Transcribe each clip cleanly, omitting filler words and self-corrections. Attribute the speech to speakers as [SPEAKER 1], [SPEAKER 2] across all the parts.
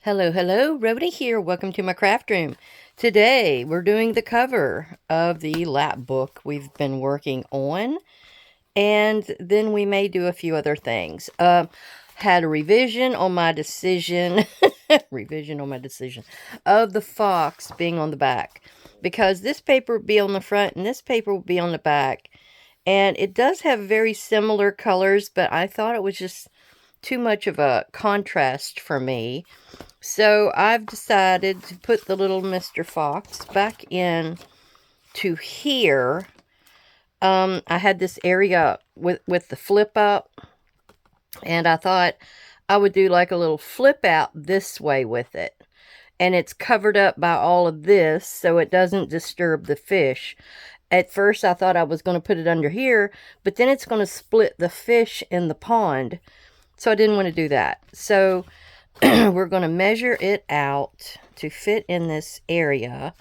[SPEAKER 1] Hello, hello, Rhoda here. Welcome to my craft room. Today we're doing the cover of the lap book we've been working on, and then we may do a few other things. Had a revision on my decision, revision on my decision of the fox being on the back, because this paper would be on the front and this paper would be on the back, and it does have very similar colors, but I thought it was just too much of a contrast for me. So I've decided to put the little Mr. Fox back in to here. I had this area with the flip up, and I thought I would do like a little flip out this way with it. And it's covered up by all of this so it doesn't disturb the fish. At first I thought I was going to put it under here, but then it's going to split the fish in the pond. So I didn't want to do that. So we're going to measure it out to fit in this area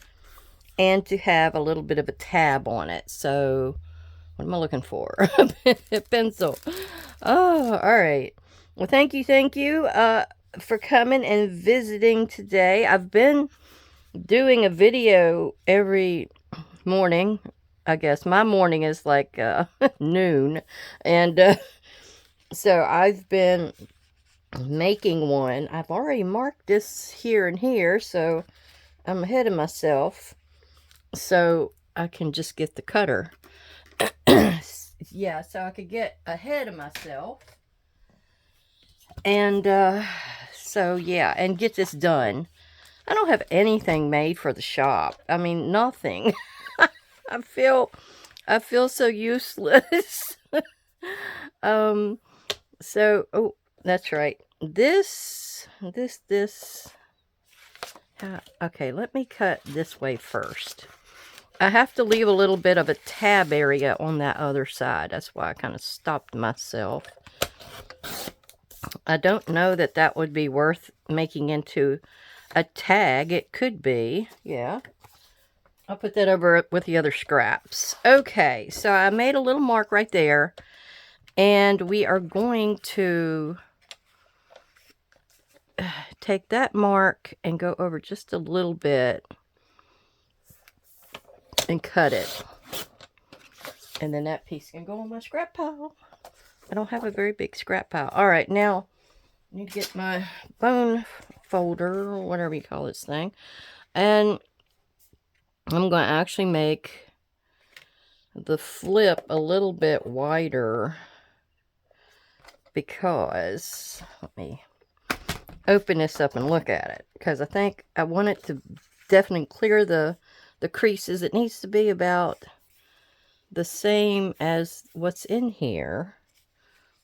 [SPEAKER 1] and to have a little bit of a tab on it. So what am I looking for? A pencil. Oh, all right. Well, thank you for coming and visiting today. I've been doing a video every morning. I guess my morning is like noon, and so I've been making one. I've already marked this here and here, so I'm ahead of myself, so I can just get the cutter. Yeah, so I could get ahead of myself, and so yeah, and get this done. I don't have anything made for the shop. I mean, nothing. I feel so useless. um so oh, that's right. This. Okay, let me cut this way first. I have to leave a little bit of a tab area on that other side. That's why I kind of stopped myself. I don't know that that would be worth making into a tag. It could be, yeah. I'll put that over with the other scraps. Okay, so I made a little mark right there, and we are going to take that mark and go over just a little bit and cut it. And then that piece can go on my scrap pile. I don't have a very big scrap pile. All right, now I need to get my bone folder, or whatever you call this thing. And I'm going to actually make the flip a little bit wider, because, let me open this up and look at it, because I think I want it to definitely clear the creases. It needs to be about the same as what's in here.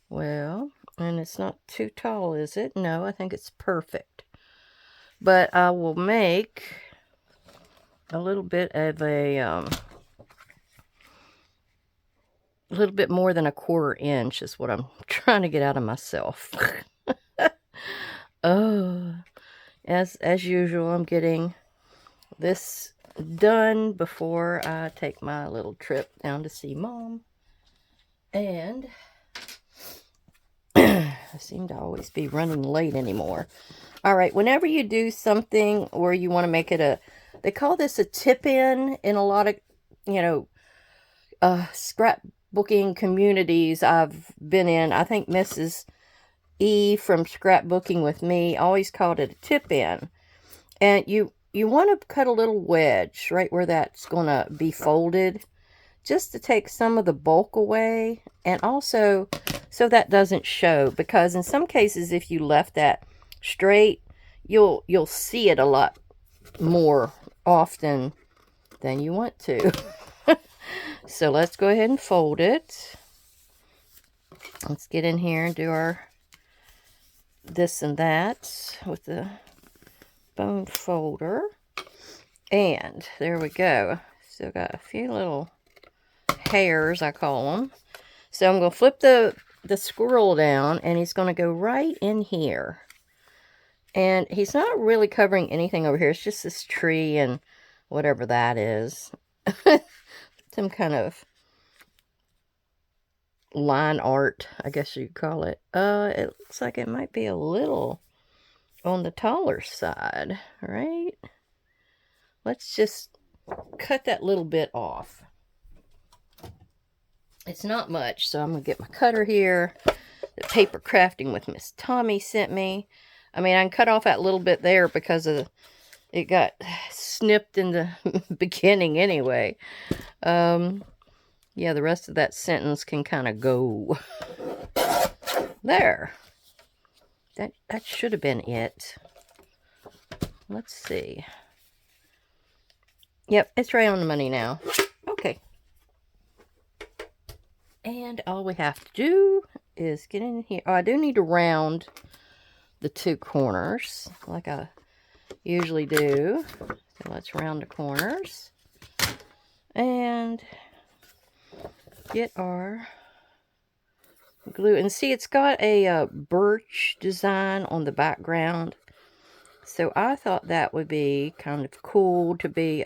[SPEAKER 1] Well, and it's not too tall, is it? No, I think it's perfect. But I will make a little bit of a little bit more than a 1/4 inch is what I'm trying to get out of myself. Oh, as usual, I'm getting this done before I take my little trip down to see Mom. And I seem to always be running late anymore. All right, whenever you do something where you want to make it a, they call this a tip-in in a lot of, you know, scrapbooking communities I've been in. I think Mrs. E from Scrapbooking with Me always called it a tip-in. And you want to cut a little wedge right where that's going to be folded, just to take some of the bulk away, and also so that doesn't show, because in some cases if you left that straight, you'll see it a lot more often than you want to. So let's go ahead and fold it. Let's get in here and do our this and that with the bone folder. And there we go. Still got a few little hairs, I call them. So I'm going to flip the squirrel down, and he's going to go right in here. And he's not really covering anything over here. It's just this tree and whatever that is. Some kind of line art, I guess you'd call it. It looks like it might be a little on the taller side, right? Let's just cut that little bit off. It's not much, so I'm going to get my cutter here. The paper crafting with Miss Tommy sent me. I mean, I can cut off that little bit there because of it got snipped in the beginning anyway. Yeah, the rest of that sentence can kind of go. There. That should have been it. Let's see. Yep, it's right on the money now. Okay. And all we have to do is get in here. Oh, I do need to round the two corners like I usually do. So let's round the corners. And get our glue. And see, it's got a birch design on the background. So I thought that would be kind of cool to be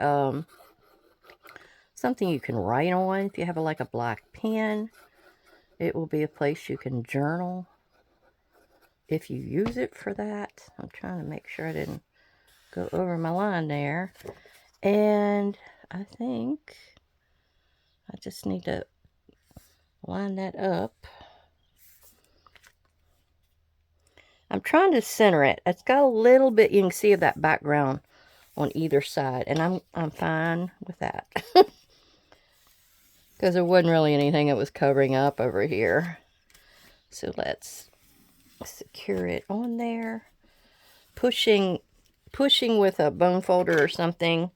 [SPEAKER 1] something you can write on. If you have like a black pen, it will be a place you can journal if you use it for that. I'm trying to make sure I didn't go over my line there. And I think I just need to line that up. I'm trying to center it. It's got a little bit, you can see, of that background on either side, and I'm fine with that. Because there wasn't really anything that was covering up over here. So let's secure it on there. Pushing with a bone folder or something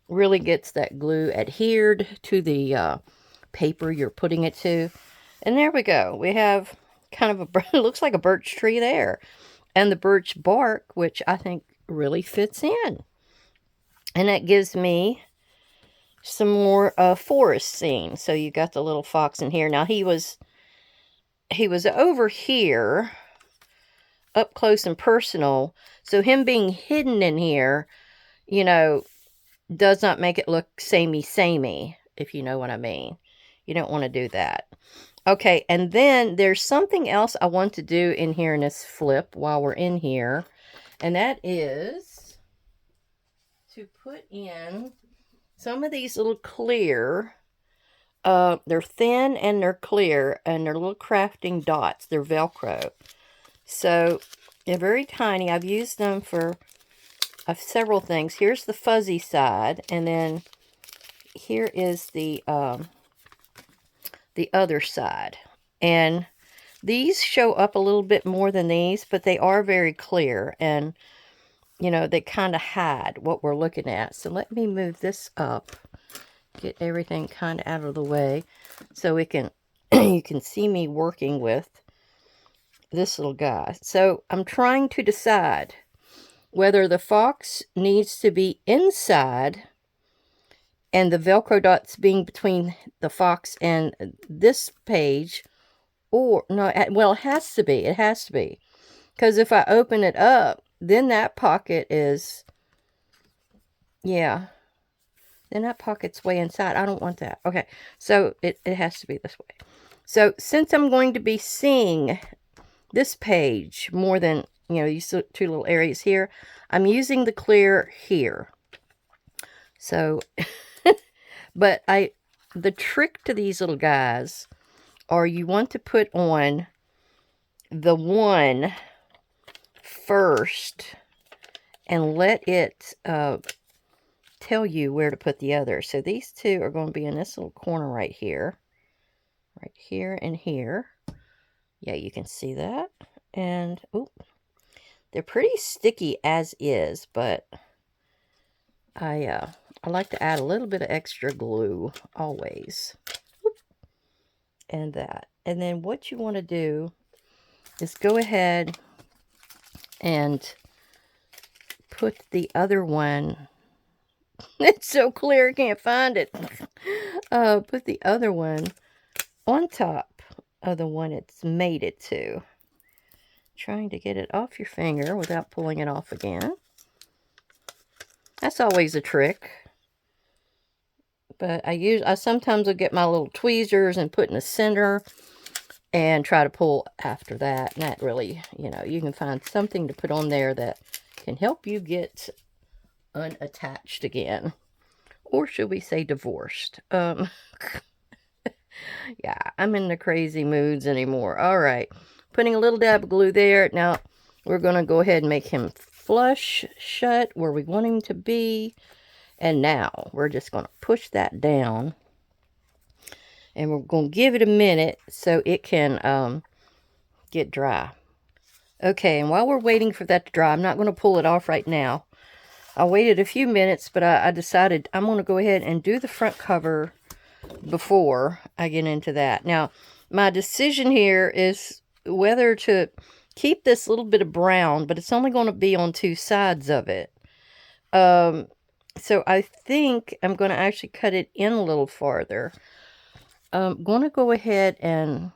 [SPEAKER 1] really gets that glue adhered to the paper you're putting it to. And there we go. We have kind of a, it looks like a birch tree there. And the birch bark, which I think really fits in. And that gives me some more forest scene. So you got the little fox in here. Now he was over here, up close and personal. So him being hidden in here, you know, does not make it look samey, if you know what I mean. You don't want to do that. Okay, and then there's something else I want to do in here in this flip while we're in here. And that is to put in some of these little clear, they're thin and they're clear, and they're little crafting dots. They're Velcro. So they're very tiny. I've used them for several things. Here's the fuzzy side, and then here is the other side. And these show up a little bit more than these, but they are very clear, and you know, they kind of hide what we're looking at. So let me move this up, get everything kind of out of the way, so we can you can see me working with this little guy. So I'm trying to decide whether the fox needs to be inside and the Velcro dots being between the fox and this page, or no, well, it has to be. It has to be. Because if I open it up, then that pocket is, yeah, then that pocket's way inside. I don't want that. Okay, so it has to be this way. So since I'm going to be seeing this page more than, you know, these two little areas here, I'm using the clear here. So, but the trick to these little guys are you want to put on the one first and let it tell you where to put the other. So these two are going to be in this little corner right here and here. Yeah, you can see that. And oh, they're pretty sticky as is, but I like to add a little bit of extra glue always. And that. And then what you want to do is go ahead and put the other one. It's so clear I can't find it. Put the other one on top of the one it's mated to. Trying to get it off your finger without pulling it off again. That's always a trick. But I sometimes will get my little tweezers and put in the center and try to pull after that. And that really, you can find something to put on there that can help you get unattached again. Or should we say divorced? Yeah, I'm in the crazy moods anymore. All right, putting a little dab of glue there. Now, we're going to go ahead and make him flush shut where we want him to be. And now, we're just going to push that down. And we're going to give it a minute so it can get dry. Okay, and while we're waiting for that to dry, I'm not going to pull it off right now. I waited a few minutes, but I decided I'm going to go ahead and do the front cover before I get into that. Now, my decision here is whether to keep this little bit of brown, but it's only going to be on two sides of it. So I think I'm going to actually cut it in a little farther. I'm going to go ahead and,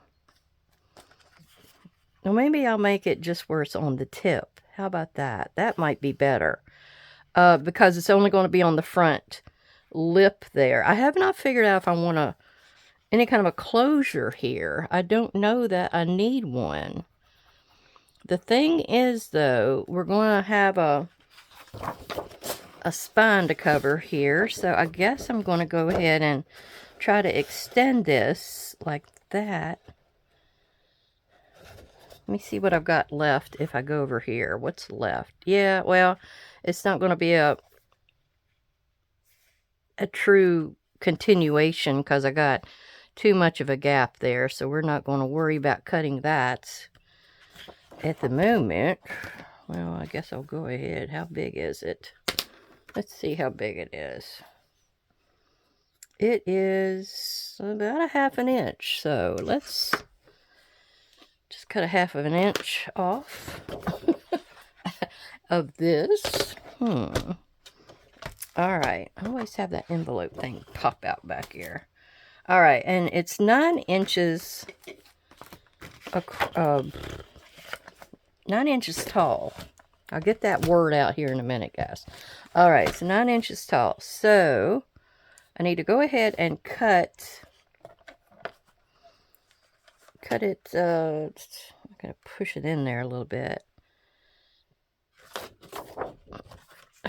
[SPEAKER 1] well, maybe I'll make it just where it's on the tip. How about that? That might be better. Because it's only going to be on the front lip there. I have not figured out if I want any kind of a closure here. I don't know that I need one. The thing is, though, we're going to have a spine to cover here. So I guess I'm going to go ahead and try to extend this like that. Let me see what I've got left if I go over here. What's left? Yeah, well, it's not going to be a true continuation because I got too much of a gap there. So we're not going to worry about cutting that at the moment. Well, I guess I'll go ahead. How big is it? Let's see how big it is. It is about a 1/2 inch. So let's just cut a 1/2 inch off of this. All right. I always have that envelope thing pop out back here. All right. And it's 9 inches, 9 inches tall. I'll get that word out here in a minute, guys. All right. So 9 inches tall. So I need to go ahead and cut it. I'm going to push it in there a little bit.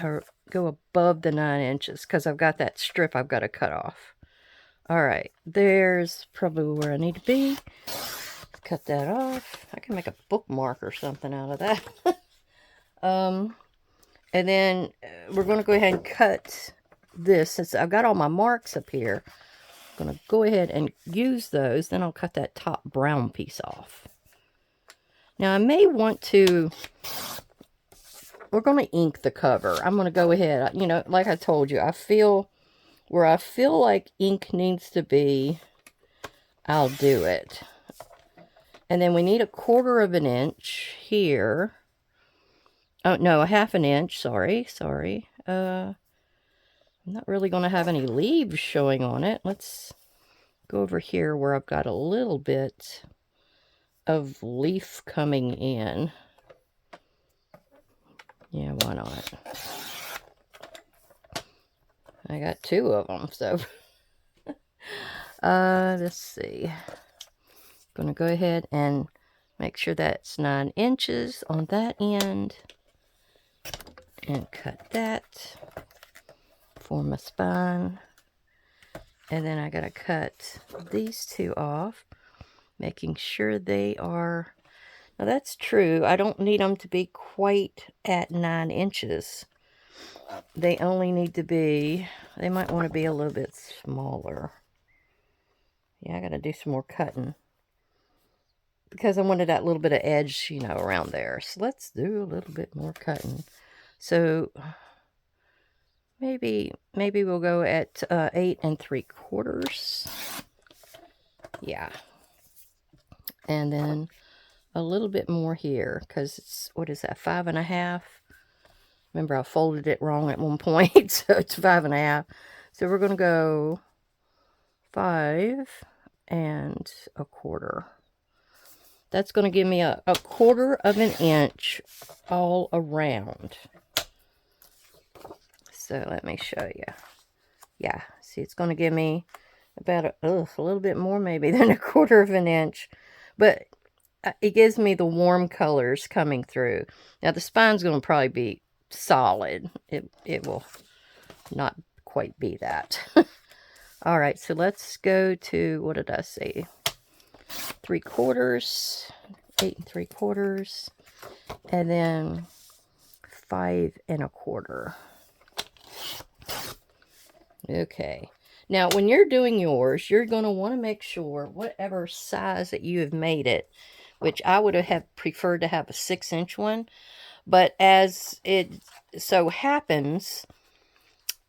[SPEAKER 1] Or go above the 9 inches because I've got that strip I've got to cut off. All right, there's probably where I need to be. Cut that off. I can make a bookmark or something out of that. And then we're going to go ahead and cut this. Since I've got all my marks up here, I'm going to go ahead and use those. Then I'll cut that top brown piece off. Now, I may want to... We're going to ink the cover. I'm going to go ahead. You know, like I told you, where I feel like ink needs to be, I'll do it. And then we need 1/4 inch here. Oh, no, 1/2 inch. Sorry. I'm not really going to have any leaves showing on it. Let's go over here where I've got a little bit of leaf coming in. Yeah, why not? I got 2 of them, so. Let's see. Gonna go ahead and make sure that's 9 inches on that end. And cut that for my spine. And then I gotta cut these 2 off, making sure they are... Now that's true. I don't need them to be quite at 9 inches. They only need to be... They might want to be a little bit smaller. Yeah, I gotta do some more cutting. Because I wanted that little bit of edge, you know, around there. So let's do a little bit more cutting. So maybe we'll go at 8 3/4. Yeah. And then a little bit more here because it's, what is that, 5 1/2? Remember, I folded it wrong at one point, so it's 5 1/2. So we're going to go 5 1/4. That's going to give me a 1/4 inch all around. So let me show you. Yeah, see, it's going to give me about a little bit more maybe than 1/4 inch. But it gives me the warm colors coming through. Now the spine's going to probably be solid. It will not quite be that. All right, so let's go to, what did I say? 3/4, 8 3/4, and then 5 1/4. Okay. Now, when you're doing yours, you're going to want to make sure whatever size that you have made it, which I would have preferred to have a 6-inch one, but as it so happens,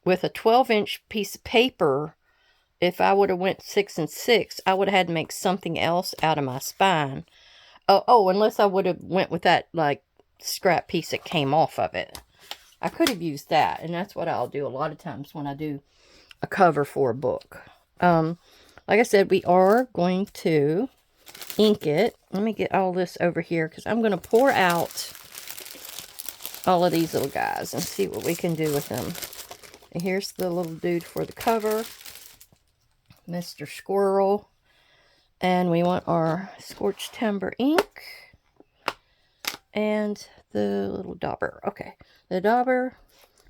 [SPEAKER 1] with a 12-inch piece of paper, if I would have went 6 and 6, I would have had to make something else out of my spine. Oh, unless I would have went with that, like, scrap piece that came off of it. I could have used that, and that's what I'll do a lot of times when I do a cover for a book. Like I said, we are going to ink it. Let me get all this over here, because I'm going to pour out all of these little guys and see what we can do with them. And here's the little dude for the cover, Mr. Squirrel. And we want our Scorched Timber ink and the little dauber. Okay, the dauber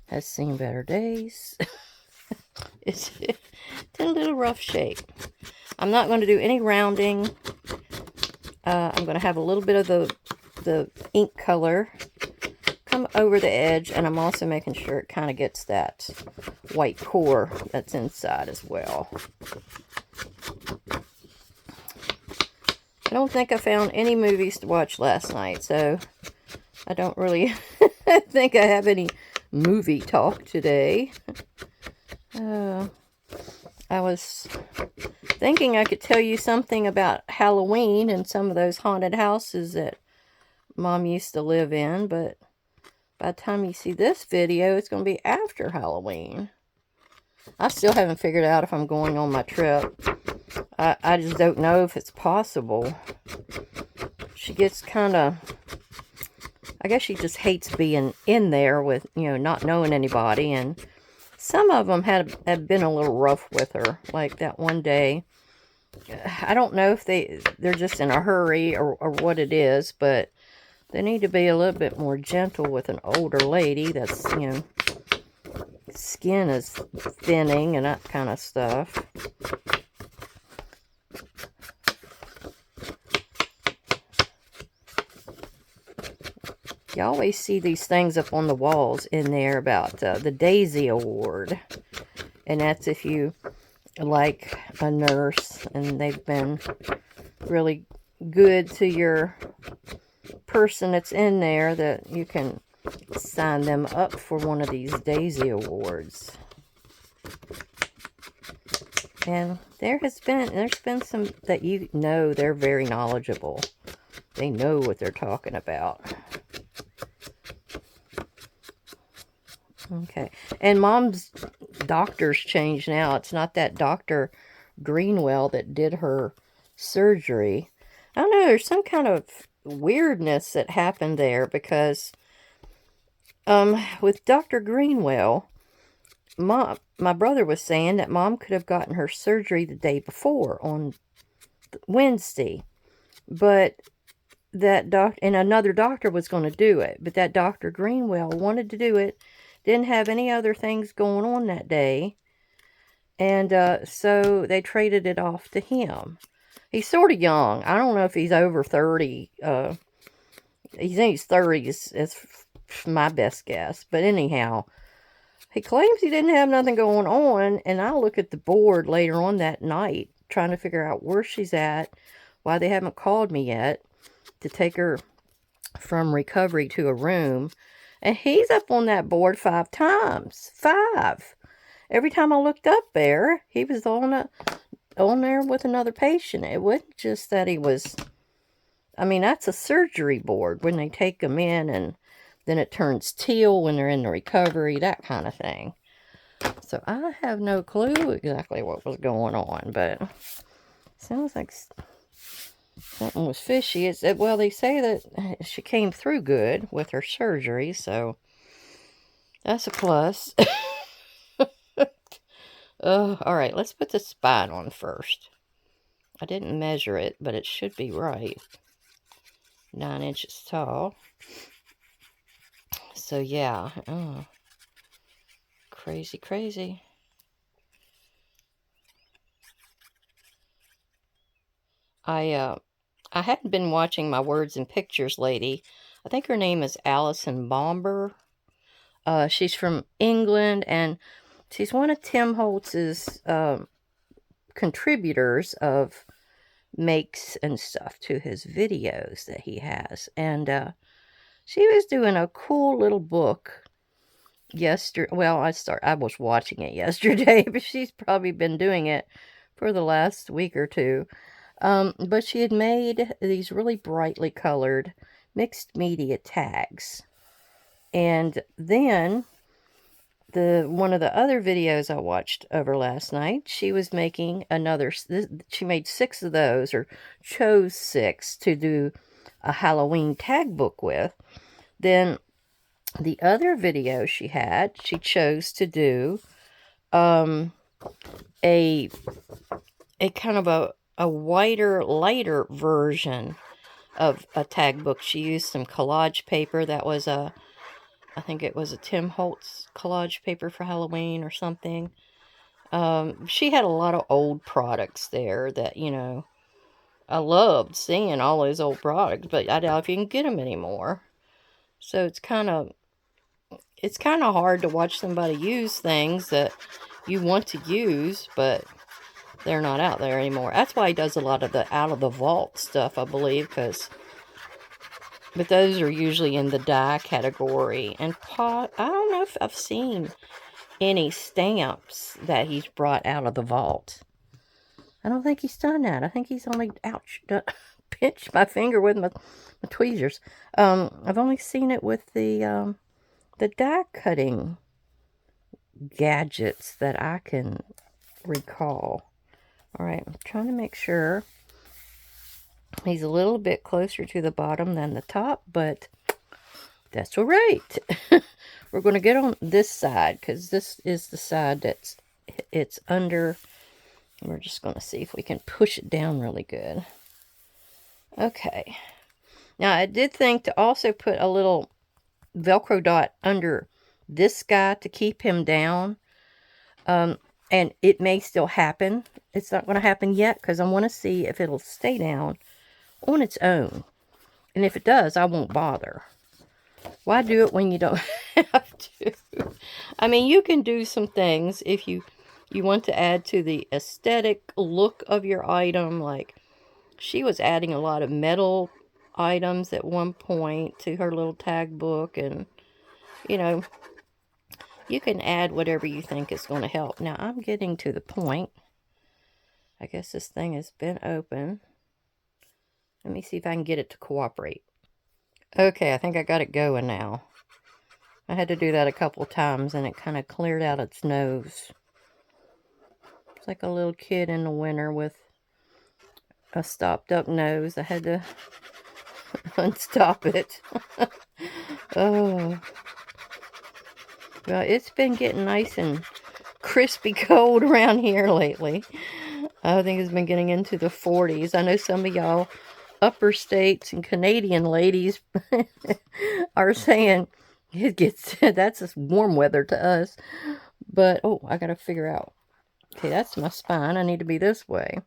[SPEAKER 1] has seen better days. It's in a little rough shape. I'm not going to do any rounding. I'm going to have a little bit of the ink color come over the edge, and I'm also making sure it kind of gets that white core that's inside as well. I don't think I found any movies to watch last night, so I don't really think I have any movie talk today. I was thinking I could tell you something about Halloween and some of those haunted houses that Mom used to live in, but by the time you see this video, it's going to be after Halloween. I still haven't figured out if I'm going on my trip. I just don't know if it's possible. She gets kind of, I guess she just hates being in there with, not knowing anybody. And some of them have been a little rough with her. Like that one day. I don't know if they're just in a hurry or what it is, but they need to be a little bit more gentle with an older lady that's, skin is thinning and that kind of stuff. You always see these things up on the walls in there about the Daisy Award. And that's if you like a nurse and they've been really good to your person that's in there, that you can sign them up for one of these Daisy Awards. And there's been some that they're very knowledgeable. They know what they're talking about. Okay, and Mom's doctor's changed now. It's not that Dr. Greenwell that did her surgery. I don't know, there's some kind of weirdness that happened there because with Dr. Greenwell, my brother was saying that Mom could have gotten her surgery the day before on Wednesday, but that and another doctor was going to do it, but that Dr. Greenwell wanted to do it, didn't have any other things going on that day, and so they traded it off to him. He's sort of young. I don't know if he's over 30. He's in his 30s, is my best guess. But anyhow, he claims he didn't have nothing going on, and I look at the board later on that night, trying to figure out where she's at, why they haven't called me yet to take her from recovery to a room. And he's up on that board 5 times. 5. Every time I looked up there, he was on there with another patient. It wasn't just that he was... I mean, that's a surgery board when they take them in, and then it turns teal when they're in the recovery, that kind of thing. So I have no clue exactly what was going on, but it sounds like something was fishy. Well, they say that she came through good with her surgery, so that's a plus. All right, let's put the spine on first. I didn't measure it, but it should be right. 9 inches tall. So yeah, crazy, crazy. I hadn't been watching my Words and Pictures lady. I think her name is Alison Bomber. She's from England, and she's one of Tim Holtz's contributors of makes and stuff to his videos that he has. And she was doing a cool little book yesterday. Well, I was watching it yesterday, but she's probably been doing it for the last week or two. But she had made these really brightly colored mixed media tags. And then one of the other videos I watched over last night, she was making another, she made 6 of those, or chose 6 to do a Halloween tag book with. Then the other video she chose to do a kind of a whiter, lighter version of a tag book. She used some collage paper that was I think it was a Tim Holtz collage paper for Halloween or something. She had a lot of old products there that, I loved seeing all those old products, but I doubt if you can get them anymore. So it's kind of hard to watch somebody use things that you want to use, but they're not out there anymore. That's why he does a lot of the out of the vault stuff, I believe, but those are usually in the die category. And I don't know if I've seen any stamps that he's brought out of the vault. I don't think he's done that. I think he's only, pinched my finger with my tweezers. I've only seen it with the die cutting gadgets that I can recall. All right, I'm trying to make sure he's a little bit closer to the bottom than the top, but that's all right. We're going to get on this side because this is the side it's under. We're just going to see if we can push it down really good. Okay. Now, I did think to also put a little Velcro dot under this guy to keep him down. And it may still happen. It's not going to happen yet because I want to see if it'll stay down on its own. And if it does, I won't bother. Why do it when you don't have to? I mean, you can do some things if you want to add to the aesthetic look of your item. Like, she was adding a lot of metal items at one point to her little tag book. And, you can add whatever you think is going to help. Now, I'm getting to the point. I guess this thing has been open. Let me see if I can get it to cooperate. Okay, I think I got it going now. I had to do that a couple times, and it kind of cleared out its nose. It's like a little kid in the winter with a stopped up nose. I had to unstop it. Oh. Well, it's been getting nice and crispy cold around here lately. I think it's been getting into the 40s. I know some of y'all upper states and Canadian ladies are saying it gets, that's just warm weather to us. But, oh, I got to figure out. Okay, that's my spine. I need to be this way.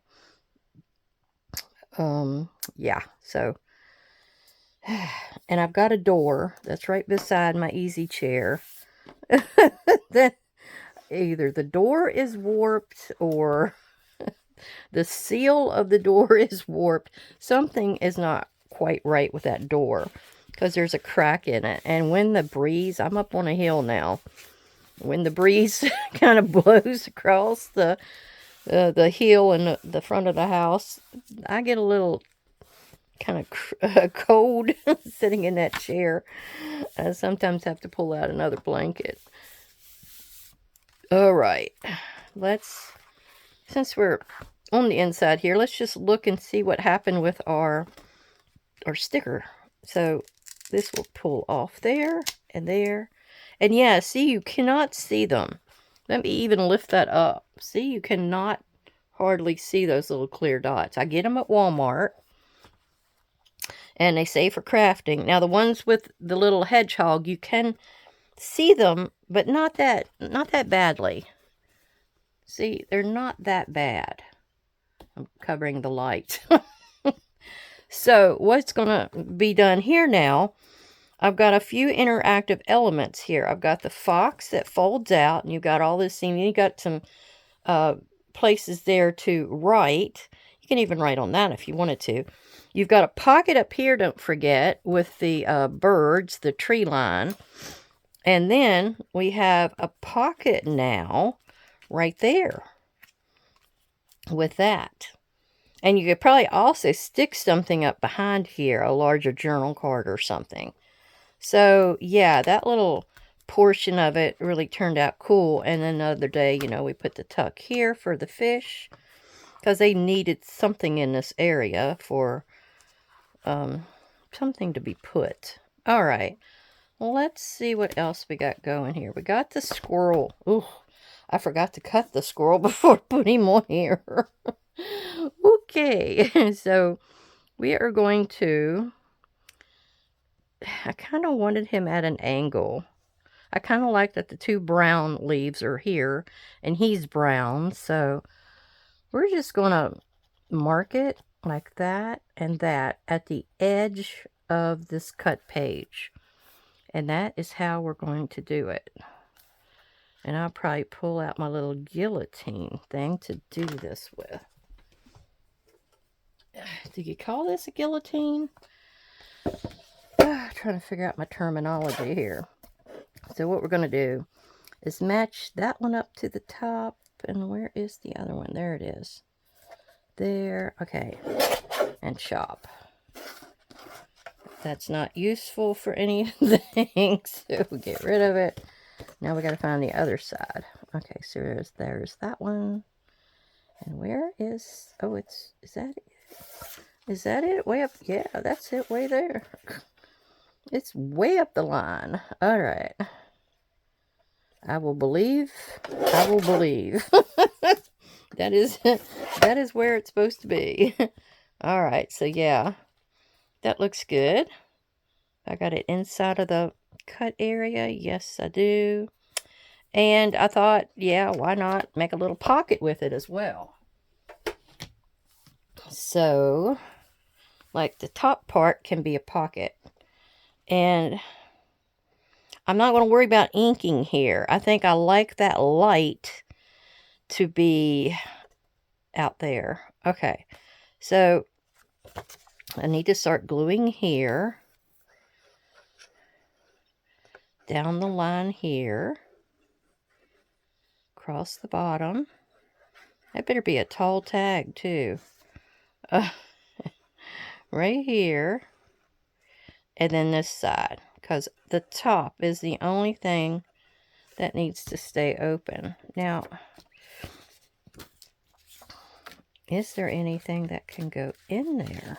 [SPEAKER 1] Yeah, so. And I've got a door that's right beside my easy chair. That either the door is warped or the seal of the door is warped. Something is not quite right with that door because there's a crack in it. And when the breeze, I'm up on a hill now, when the breeze kind of blows across the hill and the front of the house, I get a little kind of cold sitting in that chair. I sometimes have to pull out another blanket. All right, since we're on the inside here, let's just look and see what happened with our sticker. So this will pull off there and there. And yeah, see, you cannot see them. Let me even lift that up. See, you cannot hardly see those little clear dots. I get them at Walmart, and they say for crafting. Now, the ones with the little hedgehog, you can see them, but not that badly. See, they're not that bad. I'm covering the light. So, what's going to be done here now, I've got a few interactive elements here. I've got the fox that folds out, and you've got all this thing. You've got some places there to write. You can even write on that if you wanted to. You've got a pocket up here, don't forget, with the birds, the tree line. And then we have a pocket now right there with that. And you could probably also stick something up behind here, a larger journal card or something. So, yeah, that little portion of it really turned out cool. And then another day, you know, we put the tuck here for the fish, because they needed something in this area for something to be put. All right. Well, let's see what else we got going here. We got the squirrel. Ooh, I forgot to cut the squirrel before putting him on here. Okay, so we are going to... I kind of wanted him at an angle. I kind of like that the two brown leaves are here, and he's brown, so we're just going to mark it like that and that at the edge of this cut page. And that is how we're going to do it. And I'll probably pull out my little guillotine thing to do this with. Do you call this a guillotine? Trying to figure out my terminology here. So what we're going to do is match that one up to the top. And where is the other one? There it is. There. Okay. And chop. That's not useful for anything, so we'll get rid of it. Now we got to find the other side. Okay, so there's that one. And where is... Oh, is that it? Is that it? Way up... Yeah, that's it. Way there. It's way up the line. All right. I will believe. I will believe. that is where it's supposed to be. All right. So yeah, that looks good. I got it inside of the cut area. Yes, I do. And I thought, yeah, why not make a little pocket with it as well? So, like the top part can be a pocket. And I'm not going to worry about inking here. I think I like that light to be out there. Okay, so I need to start gluing here. Down the line here. Across the bottom. That better be a tall tag too. Right here. And then this side. Because the top is the only thing that needs to stay open. Now, is there anything that can go in there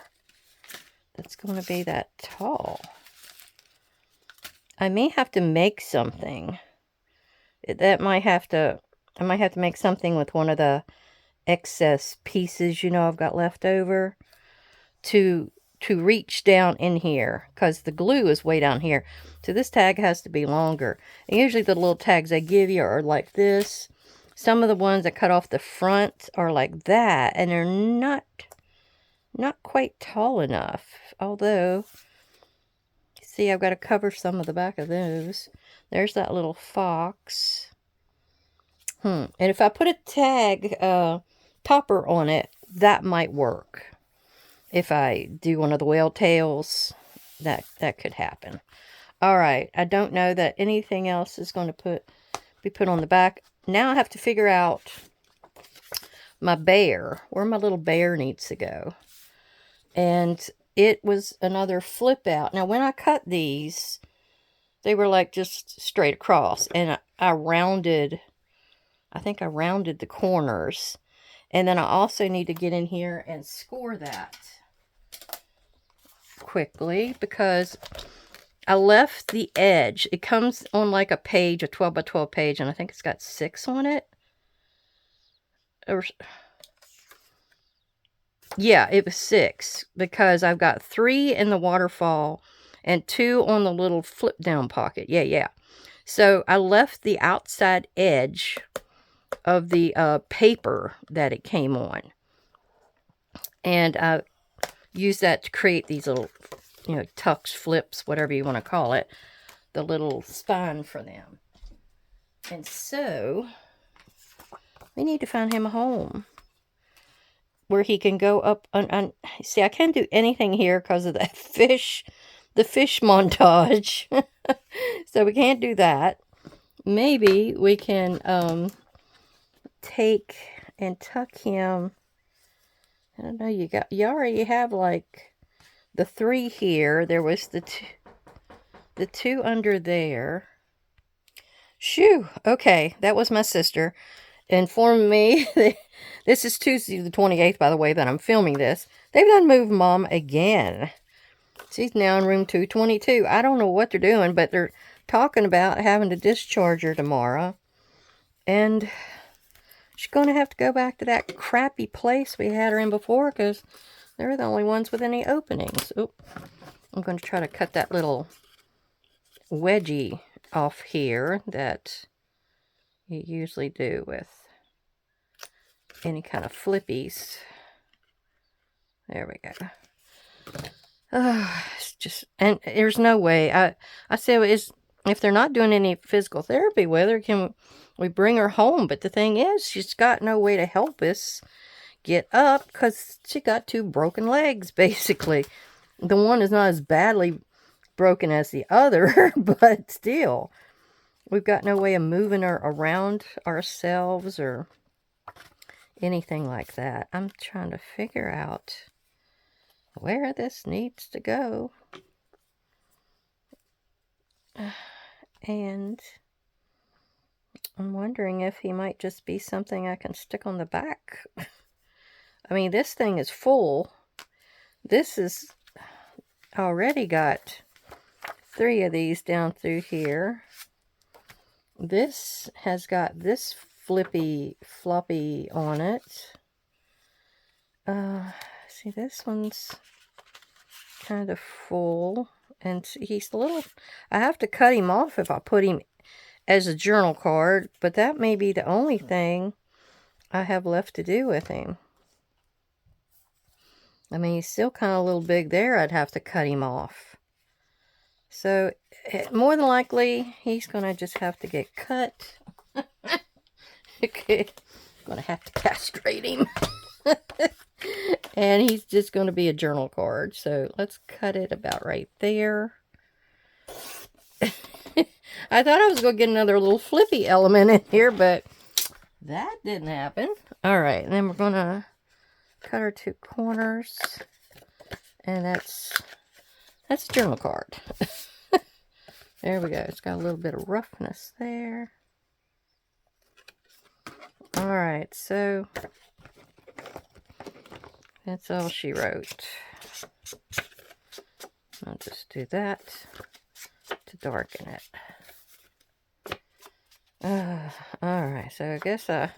[SPEAKER 1] that's going to be that tall? I may have to make something. I might have to make something with one of the excess pieces, you know, I've got left over to reach down in here, because the glue is way down here. So this tag has to be longer. And usually the little tags they give you are like this. Some of the ones that cut off the front are like that, and they're not quite tall enough. Although, see, I've got to cover some of the back of those. There's that little fox. And if I put a tag topper on it, that might work. If I do one of the whale tails, that could happen. All right, I don't know that anything else is going to be put on the back. Now I have to figure out my bear, where my little bear needs to go. And it was another flip out. Now when I cut these, they were like just straight across, and I think I rounded the corners. And then I also need to get in here and score that quickly, because I left the edge. It comes on like a page, a 12 by 12 page, and I think it's got 6 on it. Or Yeah, it was 6 because I've got 3 in the waterfall and 2 on the little flip down pocket. Yeah, yeah. So I left the outside edge of the paper that it came on. And I used that to create these little, tucks, flips, whatever you want to call it. The little spine for them. And so we need to find him a home where he can go up on see, I can't do anything here because of that the fish montage. So we can't do that. Maybe we can take and tuck him. I don't know, you already have like the 3 here. There was the two under there. Shoo. Okay, that was my sister informed me. This is Tuesday the 28th, by the way, that I'm filming this. They've done moved Mom again. She's now in room 222. I don't know what they're doing, but they're talking about having to discharge her tomorrow. And she's going to have to go back to that crappy place we had her in before because they're the only ones with any openings. Oop. I'm going to try to cut that little wedgie off here that you usually do with any kind of flippies. There we go. It's just, and there's no way. I said, if they're not doing any physical therapy with her, can we bring her home? But the thing is, she's got no way to help us get up because she got 2 broken legs, basically. The one is not as badly broken as the other, but still, we've got no way of moving her around ourselves or anything like that. I'm trying to figure out where this needs to go. And I'm wondering if he might just be something I can stick on the back. I mean, this thing is full. This is already got 3 of these down through here. This has got this flippy floppy on it. See, this one's kind of full. And he's a little... I have to cut him off if I put him as a journal card, but that may be the only thing I have left to do with him. I mean, he's still kind of a little big there. I'd have to cut him off. So, more than likely, he's going to just have to get cut. Okay. Going to have to castrate him. And he's just going to be a journal card. So, let's cut it about right there. I thought I was going to get another little flippy element in here, but that didn't happen. Alright, and then we're going to cut our 2 corners. And that's a journal card. There we go. It's got a little bit of roughness there. Alright, so that's all she wrote. I'll just do that to darken it. Alright, so I guess I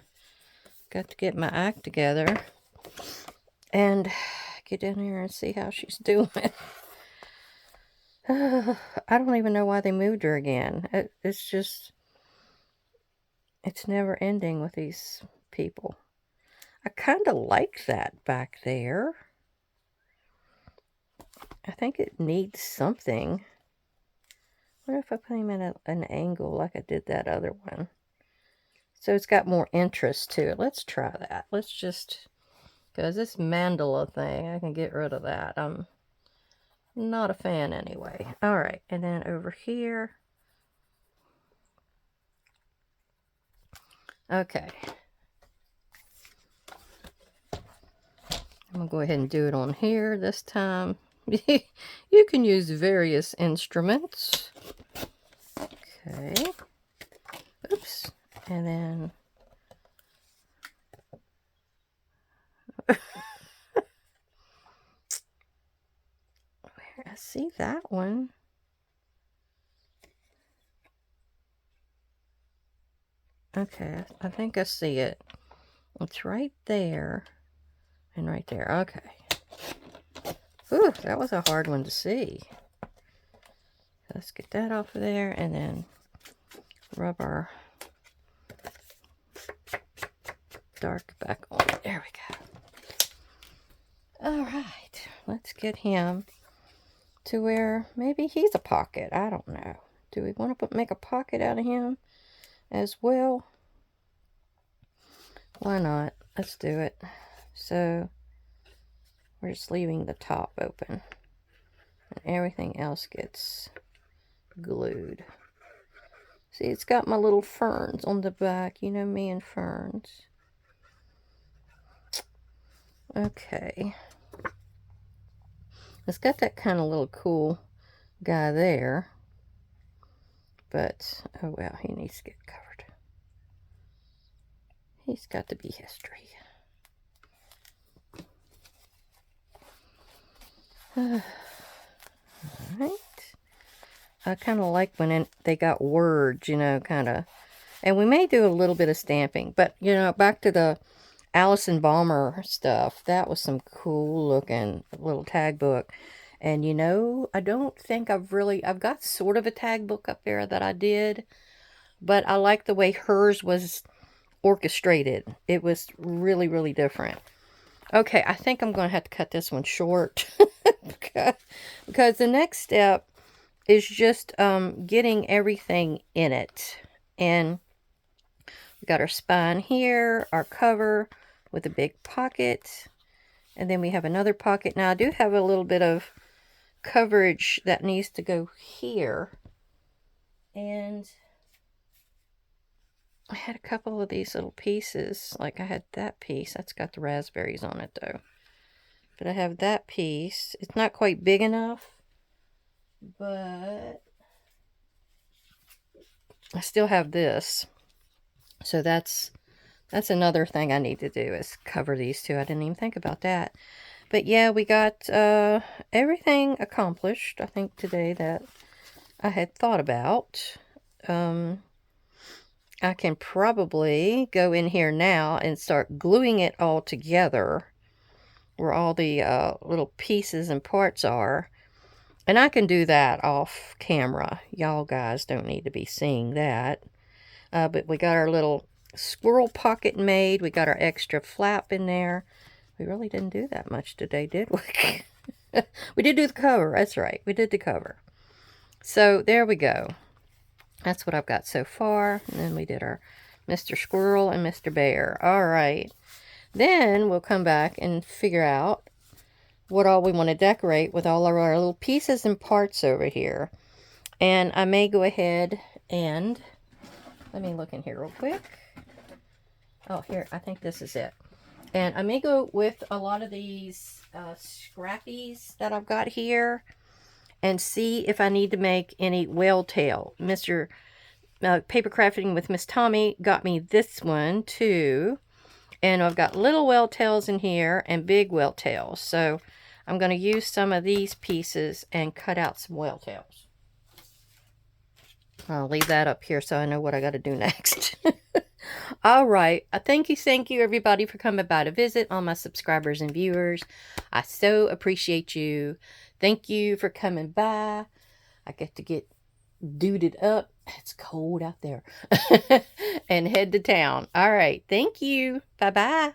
[SPEAKER 1] got to get my act together and get in here and see how she's doing. I don't even know why they moved her again. It's just, it's never ending with these people. I kind of like that back there. I think it needs something. What if I put him at an angle like I did that other one? So it's got more interest to it. Let's try that. Let's just, because this mandala thing, I can get rid of that. I'm not a fan anyway. Alright, and then over here. Okay. I'm going to go ahead and do it on here this time. You can use various instruments. Okay. Oops. And then... I see that one. Okay, I think I see it. It's right there. And right there. Okay. Ooh, that was a hard one to see. Let's get that off of there and then rub our dark back on. There we go. All right. Let's get him to where maybe he's a pocket. I don't know. Do we want to make a pocket out of him as well? Why not? Let's do it. So we're just leaving the top open. And everything else gets glued. See, it's got my little ferns on the back. You know me and ferns. Okay. It's got that kind of little cool guy there. But, oh well, he needs to get covered. He's got to be history. Alright. I kind of like when they got words, you know, kind of. And we may do a little bit of stamping. But, you know, back to the Alison Balmer stuff. That was some cool looking little tag book. And, you know, I don't think I've got sort of a tag book up there that I did. But I like the way hers was orchestrated. It was really, really different. Okay, I think I'm going to have to cut this one short. because the next step is just getting everything in it. And we got our spine here, our cover with a big pocket. And then we have another pocket. Now, I do have a little bit of coverage that needs to go here. And I had a couple of these little pieces. Like I had that piece. That's got the raspberries on it, though. But I have that piece. It's not quite big enough. But I still have this. So that's another thing I need to do is cover these two. I didn't even think about that. But yeah, we got everything accomplished, I think, today that I had thought about. I can probably go in here now and start gluing it all together where all the little pieces and parts are. And I can do that off camera. Y'all guys don't need to be seeing that. But we got our little squirrel pocket made. We got our extra flap in there. We really didn't do that much today, did we? We did do the cover. That's right. We did the cover. So there we go. That's what I've got so far. And then we did our Mr. Squirrel and Mr. Bear. All right. Then we'll come back and figure out what all we want to decorate with all of our little pieces and parts over here. And I may go ahead and... Let me look in here real quick. Oh, here. I think this is it. And I may go with a lot of these scrappies that I've got here and see if I need to make any whale tail. Mr. Paper Crafting with Miss Tommy got me this one too. And I've got little whale tails in here and big whale tails. So I'm going to use some of these pieces and cut out some whale tails. I'll leave that up here so I know what I got to do next. All right. Thank you, everybody, for coming by to visit, all my subscribers and viewers. I so appreciate you. Thank you for coming by. I get to get duded up. It's cold out there. And head to town. All right. Thank you. Bye-bye.